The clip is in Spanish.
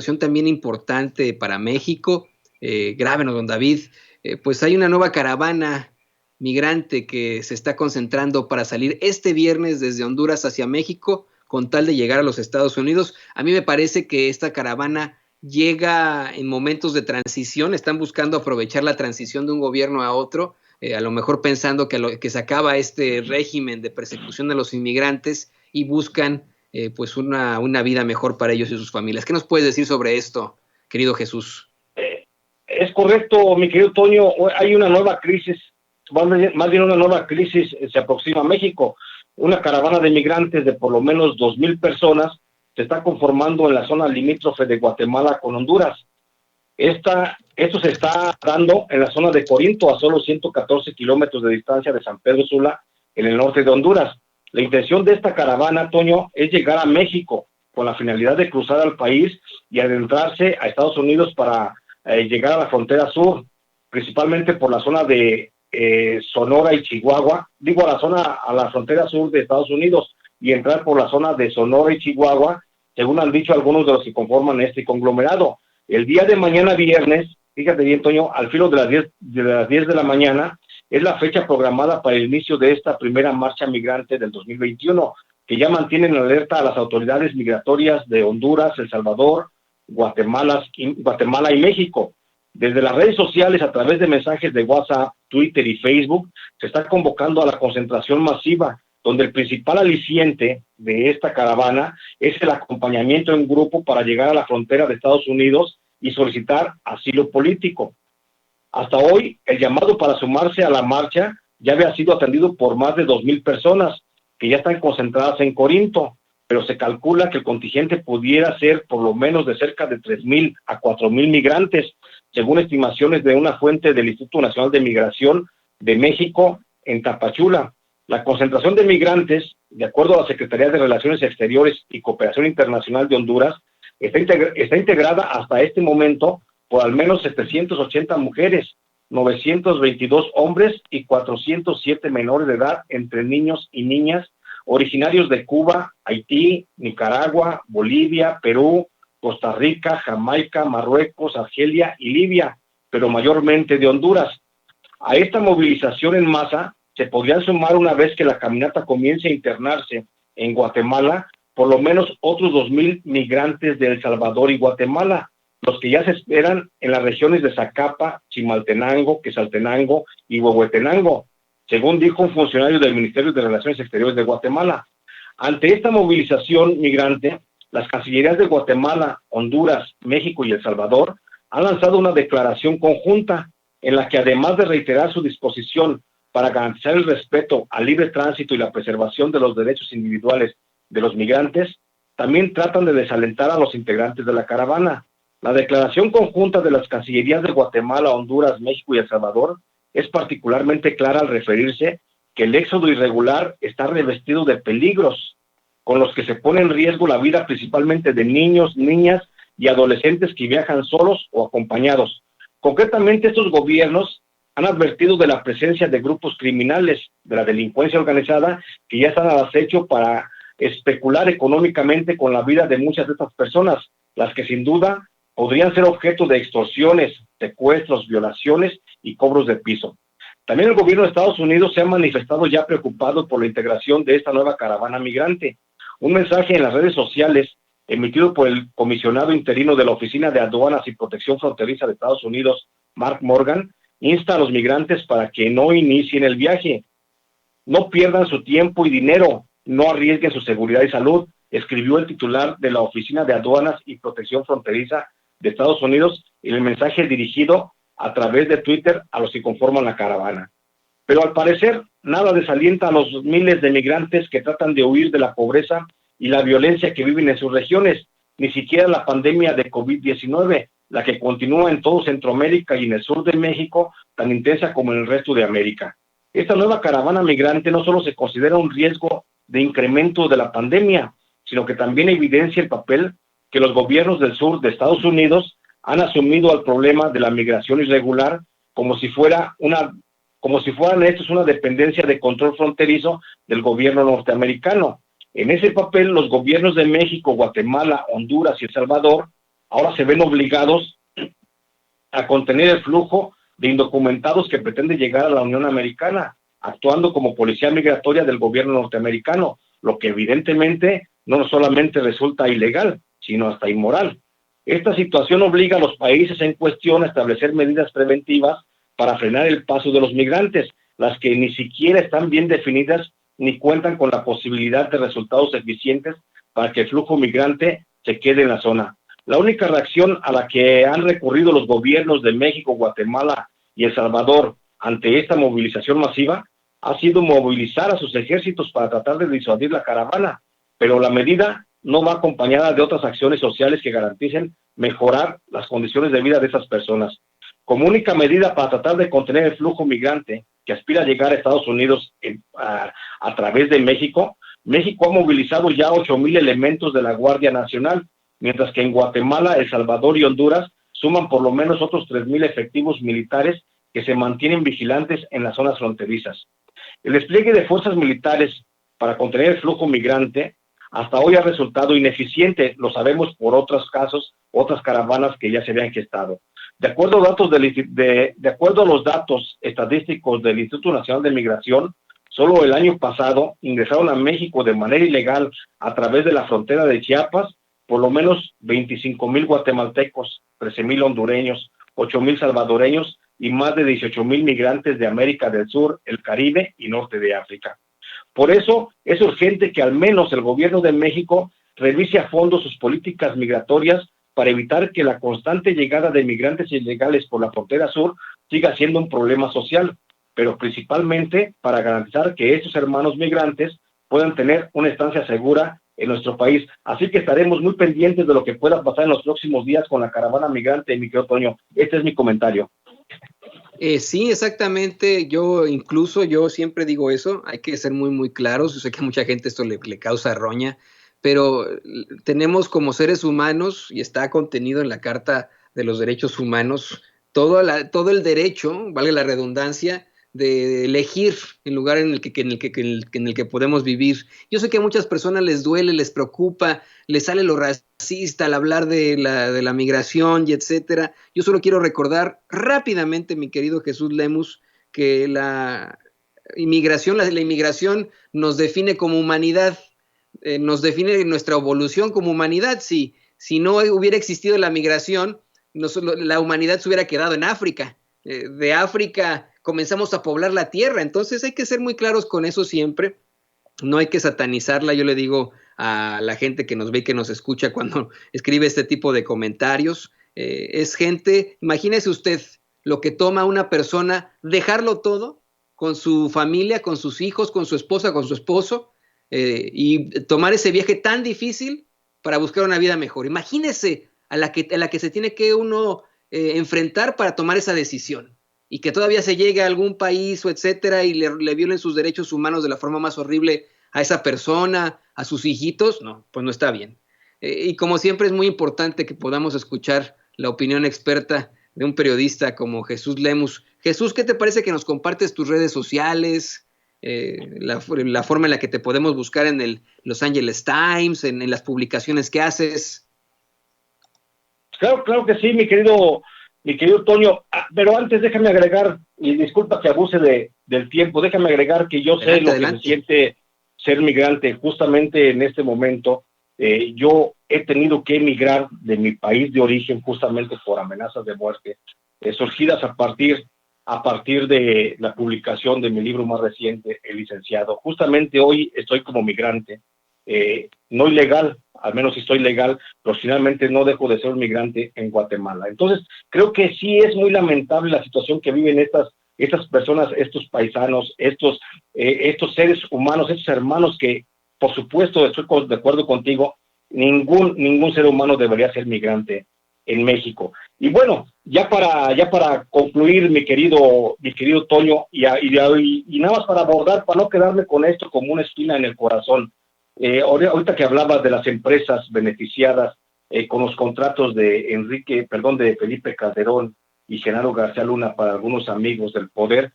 situación también importante para México. Grábenos, don David, pues hay una nueva caravana migrante que se está concentrando para salir este viernes desde Honduras hacia México con tal de llegar a los Estados Unidos. A mí me parece que esta caravana llega en momentos de transición, están buscando aprovechar la transición de un gobierno a otro, a lo mejor pensando que se acaba este régimen de persecución de los inmigrantes y buscan pues una vida mejor para ellos y sus familias. ¿Qué nos puedes decir sobre esto, querido Jesús? Es correcto, mi querido Toño, hay una nueva crisis, más bien una nueva crisis se aproxima a México. Una caravana de migrantes de por lo menos 2,000 personas se está conformando en la zona limítrofe de Guatemala con Honduras. Esto se está dando en la zona de Corinto, a solo 114 kilómetros de distancia de San Pedro Sula, en el norte de Honduras. La intención de esta caravana, Toño, es llegar a México con la finalidad de cruzar al país y adentrarse a Estados Unidos para llegar a la frontera sur, principalmente por la zona de Sonora y Chihuahua, a la frontera sur de Estados Unidos, y entrar por la zona de Sonora y Chihuahua, según han dicho algunos de los que conforman este conglomerado. El día de mañana viernes, fíjate bien, Toño, al filo de las 10 de la mañana, es la fecha programada para el inicio de esta primera marcha migrante del 2021, que ya mantienen en alerta a las autoridades migratorias de Honduras, El Salvador, Guatemala y México. Desde las redes sociales, a través de mensajes de WhatsApp, Twitter y Facebook, se está convocando a la concentración masiva, donde el principal aliciente de esta caravana es el acompañamiento en grupo para llegar a la frontera de Estados Unidos y solicitar asilo político. Hasta hoy, el llamado para sumarse a la marcha ya había sido atendido por más de 2,000 personas, que ya están concentradas en Corinto, pero se calcula que el contingente pudiera ser por lo menos de cerca de 3,000 a 4,000 migrantes, según estimaciones de una fuente del Instituto Nacional de Migración de México en Tapachula. La concentración de migrantes, de acuerdo a la Secretaría de Relaciones Exteriores y Cooperación Internacional de Honduras, está integrada hasta este momento por al menos 780 mujeres, 922 hombres y 407 menores de edad, entre niños y niñas, originarios de Cuba, Haití, Nicaragua, Bolivia, Perú, Costa Rica, Jamaica, Marruecos, Argelia y Libia, pero mayormente de Honduras. A esta movilización en masa se podrían sumar, una vez que la caminata comience a internarse en Guatemala, por lo menos otros 2,000 migrantes de El Salvador y Guatemala, los que ya se esperan en las regiones de Zacapa, Chimaltenango, Quetzaltenango y Huehuetenango, según dijo un funcionario del Ministerio de Relaciones Exteriores de Guatemala. Ante esta movilización migrante, las cancillerías de Guatemala, Honduras, México y El Salvador han lanzado una declaración conjunta en la que, además de reiterar su disposición para garantizar el respeto al libre tránsito y la preservación de los derechos individuales de los migrantes, también tratan de desalentar a los integrantes de la caravana. La declaración conjunta de las cancillerías de Guatemala, Honduras, México y El Salvador es particularmente clara al referirse que el éxodo irregular está revestido de peligros con los que se pone en riesgo la vida principalmente de niños, niñas y adolescentes que viajan solos o acompañados. Concretamente, estos gobiernos han advertido de la presencia de grupos criminales de la delincuencia organizada que ya están al acecho para especular económicamente con la vida de muchas de estas personas, las que sin duda podrían ser objeto de extorsiones, secuestros, violaciones y cobros de piso. También el gobierno de Estados Unidos se ha manifestado ya preocupado por la integración de esta nueva caravana migrante. Un mensaje en las redes sociales emitido por el comisionado interino de la Oficina de Aduanas y Protección Fronteriza de Estados Unidos, Mark Morgan, insta a los migrantes para que no inicien el viaje, no pierdan su tiempo y dinero, no arriesguen su seguridad y salud, escribió el titular de la Oficina de Aduanas y Protección Fronteriza de Estados Unidos en el mensaje dirigido a través de Twitter a los que conforman la caravana. Pero al parecer, nada desalienta a los miles de migrantes que tratan de huir de la pobreza y la violencia que viven en sus regiones, ni siquiera la pandemia de COVID-19, la que continúa en todo Centroamérica y en el sur de México, tan intensa como en el resto de América. Esta nueva caravana migrante no solo se considera un riesgo de incremento de la pandemia, sino que también evidencia el papel que los gobiernos del sur de Estados Unidos han asumido al problema de la migración irregular como si fueran estos una dependencia de control fronterizo del gobierno norteamericano. En ese papel, los gobiernos de México, Guatemala, Honduras y El Salvador ahora se ven obligados a contener el flujo de indocumentados que pretende llegar a la Unión Americana, actuando como policía migratoria del gobierno norteamericano, lo que evidentemente no solamente resulta ilegal, sino hasta inmoral. Esta situación obliga a los países en cuestión a establecer medidas preventivas para frenar el paso de los migrantes, las que ni siquiera están bien definidas ni cuentan con la posibilidad de resultados eficientes para que el flujo migrante se quede en la zona. La única reacción a la que han recurrido los gobiernos de México, Guatemala y El Salvador ante esta movilización masiva ha sido movilizar a sus ejércitos para tratar de disuadir la caravana, pero la medida no va acompañada de otras acciones sociales que garanticen mejorar las condiciones de vida de esas personas. Como única medida para tratar de contener el flujo migrante que aspira a llegar a Estados Unidos a través de México, México ha movilizado ya 8,000 elementos de la Guardia Nacional, mientras que en Guatemala, El Salvador y Honduras suman por lo menos otros 3,000 efectivos militares que se mantienen vigilantes en las zonas fronterizas. El despliegue de fuerzas militares para contener el flujo migrante hasta hoy ha resultado ineficiente, lo sabemos por otros casos, otras caravanas que ya se habían gestado. De acuerdo a los datos estadísticos del Instituto Nacional de Migración, solo el año pasado ingresaron a México de manera ilegal a través de la frontera de Chiapas por lo menos 25,000 guatemaltecos, 13,000 hondureños, 8,000 salvadoreños y más de 18,000 migrantes de América del Sur, el Caribe y norte de África. Por eso es urgente que al menos el gobierno de México revise a fondo sus políticas migratorias para evitar que la constante llegada de migrantes ilegales por la frontera sur siga siendo un problema social, pero principalmente para garantizar que estos hermanos migrantes puedan tener una estancia segura en nuestro país. Así que estaremos muy pendientes de lo que pueda pasar en los próximos días con la caravana migrante, mi querido Toño. Este es mi comentario. Sí, exactamente. Yo siempre digo eso. Hay que ser muy, muy claros. Yo sé que a mucha gente esto le causa roña, pero tenemos como seres humanos, y está contenido en la Carta de los Derechos Humanos, todo el derecho, vale la redundancia, de elegir el lugar en el que podemos vivir. Yo sé que a muchas personas les duele, les preocupa, les sale lo racista al hablar de la migración y etcétera. Yo solo quiero recordar rápidamente, mi querido Jesús Lemus, que la inmigración nos define como humanidad, nos define nuestra evolución como humanidad. Si no hubiera existido la migración, la humanidad se hubiera quedado en África. De África comenzamos a poblar la tierra, entonces hay que ser muy claros con eso siempre, no hay que satanizarla. Yo le digo a la gente que nos ve y que nos escucha cuando escribe este tipo de comentarios, es gente, imagínese usted lo que toma una persona, dejarlo todo con su familia, con sus hijos, con su esposa, con su esposo, y tomar ese viaje tan difícil para buscar una vida mejor. Imagínese a la que se tiene que uno enfrentar para tomar esa decisión, y que todavía se llegue a algún país o etcétera y le violen sus derechos humanos de la forma más horrible a esa persona, a sus hijitos. No, pues no está bien. Y como siempre es muy importante que podamos escuchar la opinión experta de un periodista como Jesús Lemus. Jesús, ¿qué te parece que nos compartes tus redes sociales, la forma en la que te podemos buscar en el Los Angeles Times, en las publicaciones que haces? Claro que sí, mi querido Toño, pero antes déjame agregar, y disculpa que abuse del tiempo, déjame agregar que yo sé lo que se siente ser migrante. Justamente en este momento, yo he tenido que emigrar de mi país de origen justamente por amenazas de muerte, surgidas a partir de la publicación de mi libro más reciente, El Licenciado. Justamente hoy estoy como migrante, no ilegal, al menos si estoy legal, pero finalmente no dejo de ser un migrante en Guatemala. Entonces, creo que sí es muy lamentable la situación que viven estas personas, estos paisanos, estos seres humanos, estos hermanos que, por supuesto, estoy de acuerdo contigo, ningún ser humano debería ser migrante en México. Y bueno, ya para concluir, mi querido Toño, y nada más para abordar, para no quedarme con esto como una espina en el corazón. Ahorita que hablabas de las empresas beneficiadas con los contratos de Felipe Calderón y Genaro García Luna para algunos amigos del poder,